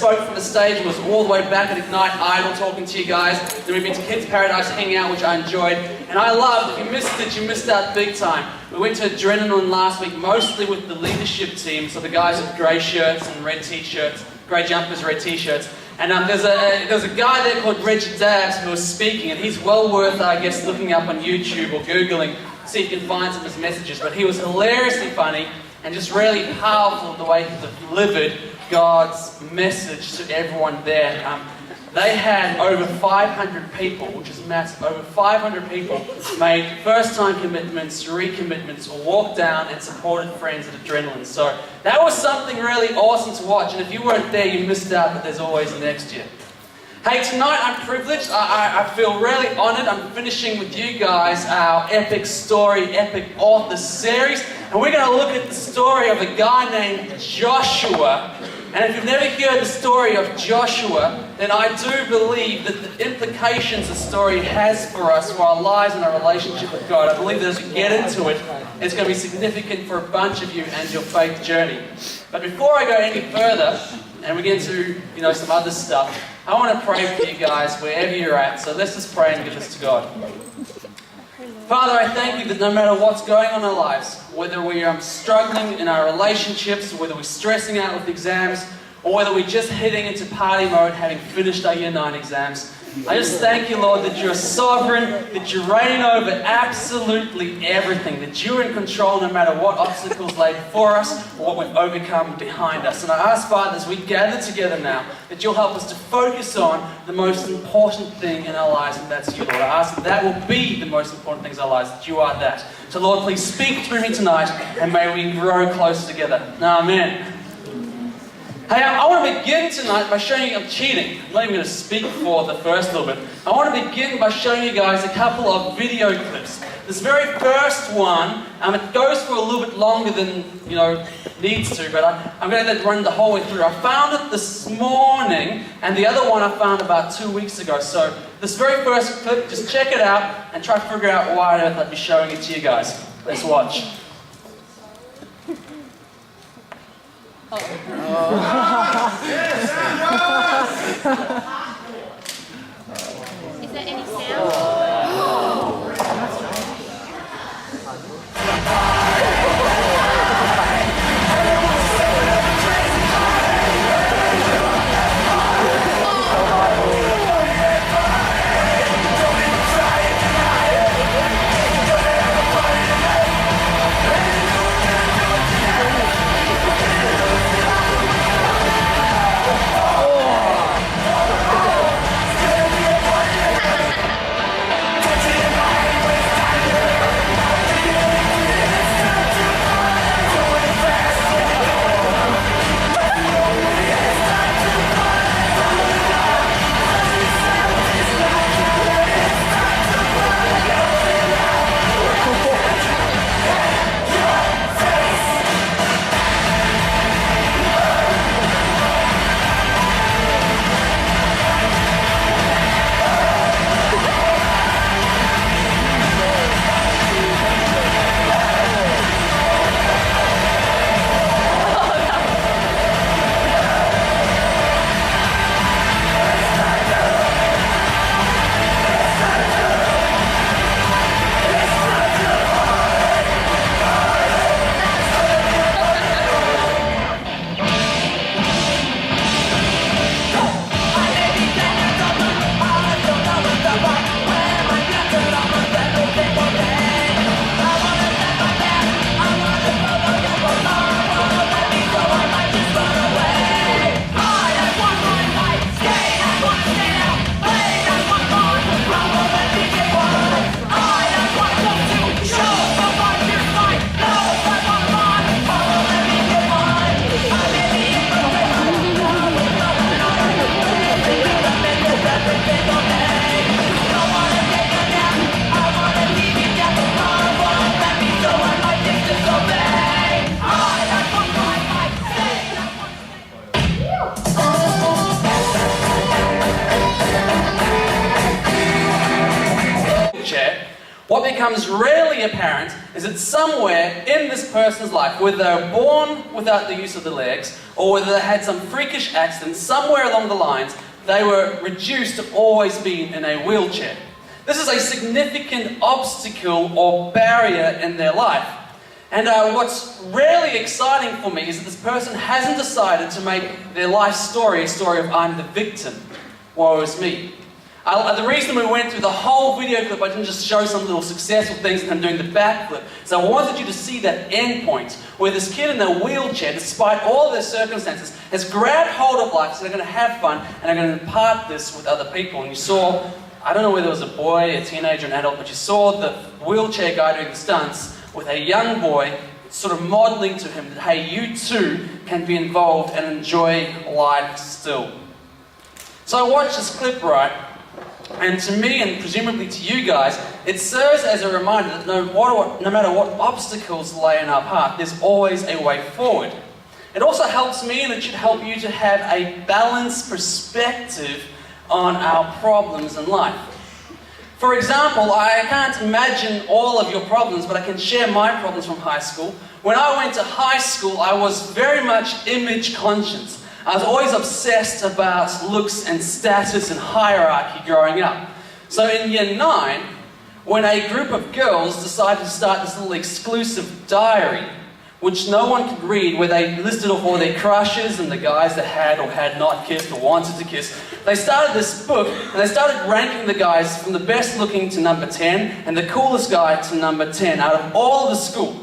spoke from the stage was all the way back at Ignite Idol talking to you guys. Then we've been to Kids Paradise hanging out, which I enjoyed. And I loved, if you missed it, you missed out big time. We went to Adrenaline last week, mostly with the leadership team, so the guys with grey shirts and red t-shirts, grey jumpers, red t-shirts. And there's a guy there called Reggie Dabbs who was speaking, and he's well worth, I guess, looking up on YouTube or Googling, see if you can find some of his messages. But he was hilariously funny and just really powerful in the way he delivered God's message to everyone there. They had over 500 people, which is massive. Over 500 people made first-time commitments, recommitments, or walked down and supported friends at Adrenaline. So that was something really awesome to watch. And if you weren't there, you missed out, but there's always next year. Hey, tonight I'm privileged. I feel really honoured. I'm finishing with you guys our epic story, epic author series. And we're going to look at the story of a guy named Joshua. And if you've never heard the story of Joshua, then I do believe that the implications the story has for us, for our lives and our relationship with God, I believe that as we get into it, it's going to be significant for a bunch of you and your faith journey. But before I go any further, and we get into some other stuff, I want to pray for you guys wherever you're at. So let's just pray and give this to God. Father, I thank you that no matter what's going on in our lives, whether we are struggling in our relationships, whether we're stressing out with exams, or whether we're just heading into party mode having finished our Year 9 exams, I just thank you, Lord, that you're sovereign, that you're reigning over absolutely everything, that you're in control no matter what obstacles lay before us or what we've overcome behind us. And I ask, Father, as we gather together now, that you'll help us to focus on the most important thing in our lives, and that's you, Lord. I ask that that will be the most important thing in our lives, that you are that. So, Lord, please speak through me tonight, and may we grow closer together. Amen. Hey, I want to begin tonight by showing you, I'm cheating. I'm not even going to speak for the first little bit. I want to begin by showing you guys a couple of video clips. This very first one, it goes for a little bit longer than, needs to, but I'm going to let it run the whole way through. I found it this morning, and the other one I found about 2 weeks ago. So this very first clip, just check it out and try to figure out why on earth I'd be showing it to you guys. Let's watch. Is there any sound? what becomes rarely apparent is that somewhere in this person's life, whether they were born without the use of the legs, or whether they had some freakish accident, somewhere along the lines, they were reduced to always being in a wheelchair. This is a significant obstacle or barrier in their life. And what's rarely exciting for me is that this person hasn't decided to make their life story a story of I'm the victim, woe is me. The reason we went through the whole video clip, I didn't just show some little successful things and I'm doing the backflip. So I wanted you to see that end point where this kid in a wheelchair, despite all of their circumstances, has grabbed hold of life, so they're going to have fun and they're going to impart this with other people. And you saw, I don't know whether it was a boy, a teenager, an adult, but you saw the wheelchair guy doing the stunts with a young boy sort of modeling to him that, hey, you too can be involved and enjoy life still. So I watched this clip, right? And to me, and presumably to you guys, it serves as a reminder that no matter what obstacles lay in our path, there's always a way forward. It also helps me, and it should help you, to have a balanced perspective on our problems in life. For example, I can't imagine all of your problems, but I can share my problems from high school. When I went to high school, I was very much image conscious. I was always obsessed about looks and status and hierarchy growing up. So in year 9, when a group of girls decided to start this little exclusive diary, which no one could read, where they listed off all their crushes and the guys that had or had not kissed or wanted to kiss, they started this book and they started ranking the guys from the best looking to number 10 and the coolest guy to number 10 out of all the school.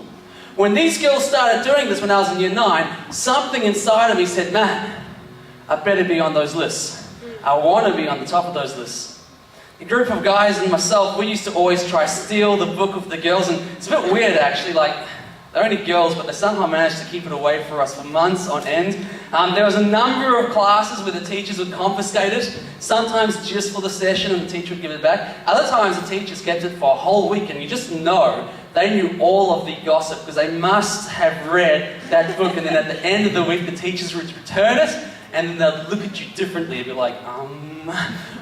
When these girls started doing this when I was in year 9, something inside of me said, man, I better be on those lists. I want to be on the top of those lists. A group of guys and myself, we used to always try to steal the book of the girls, and it's a bit weird actually, like, they're only girls, but they somehow managed to keep it away from us for months on end. There was a number of classes where the teachers would confiscate it, sometimes just for the session and the teacher would give it back. Other times the teachers kept it for a whole week, and you just know they knew all of the gossip because they must have read that book, and then at the end of the week the teachers would return it and then they'd look at you differently and be like,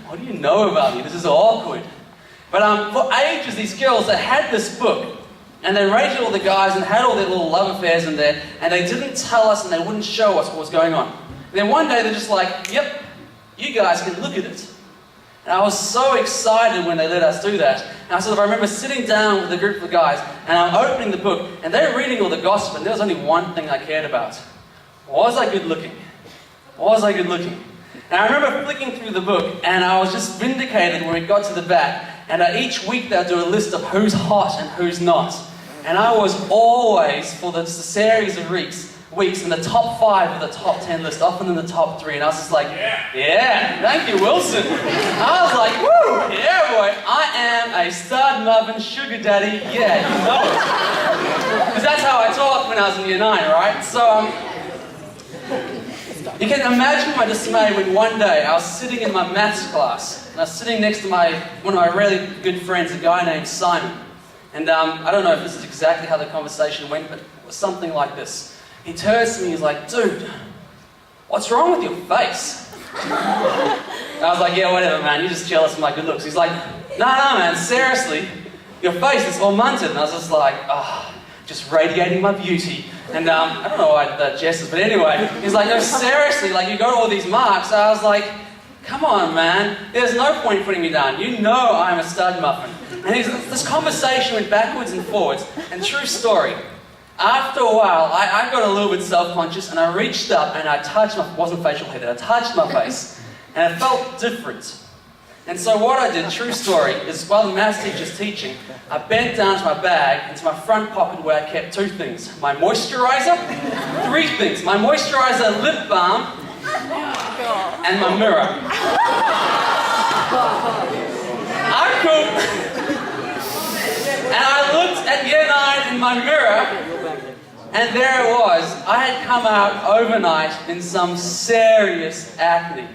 what do you know about me? This is awkward. But for ages these girls, they had this book and they rated all the guys and had all their little love affairs in there, and they didn't tell us and they wouldn't show us what was going on. And then one day they're just like, yep, you guys can look at it. And I was so excited when they let us do that. And I remember sitting down with a group of guys and I'm opening the book and they're reading all the gossip, and there was only one thing I cared about. Was I good looking? Was I good looking? And I remember flicking through the book and I was just vindicated when we got to the back. And each week they'll do a list of who's hot and who's not. And I was always, for the series of weeks in the top 5 of the top 10 list, often in the top 3. And I was just like, yeah, thank you, Wilson. I was like, woo, yeah, boy, I am a stud muffin sugar daddy. Yeah, you know it. Because that's how I talked when I was in year 9, right? So, you can imagine my dismay when one day I was sitting in my maths class, and I was sitting next to one of my really good friends, a guy named Simon. And I don't know if this is exactly how the conversation went, but it was something like this. He turns to me, he's like, dude, what's wrong with your face? I was like, yeah, whatever, man, you're just jealous of my good looks. He's like, no, man, seriously, your face is all munted. And I was just like, just radiating my beauty. And I don't know why that gestures, but anyway, he's like, no, seriously, like, you got all these marks. I was like, come on, man, there's no point putting me down. You know I'm a stud muffin. And this conversation went backwards and forwards, and true story, after a while, I got a little bit self-conscious, and I reached up and I touched my, wasn't facial hair, I touched my face, and it felt different. And so what I did, true story, is while the maths teacher's teaching, I bent down to my bag, into my front pocket where I kept 2 things. My moisturizer, 3 things. My moisturizer, lip balm, and my mirror. I'm cool. And I looked at year 9 in my mirror, and there it was. I had come out overnight in some serious acne.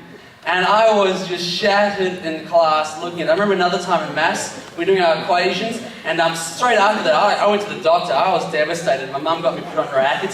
And I was just shattered in class looking at it. I remember another time in maths, we were doing our equations, and straight after that, I went to the doctor. I was devastated. My mum got me put on her Accutane.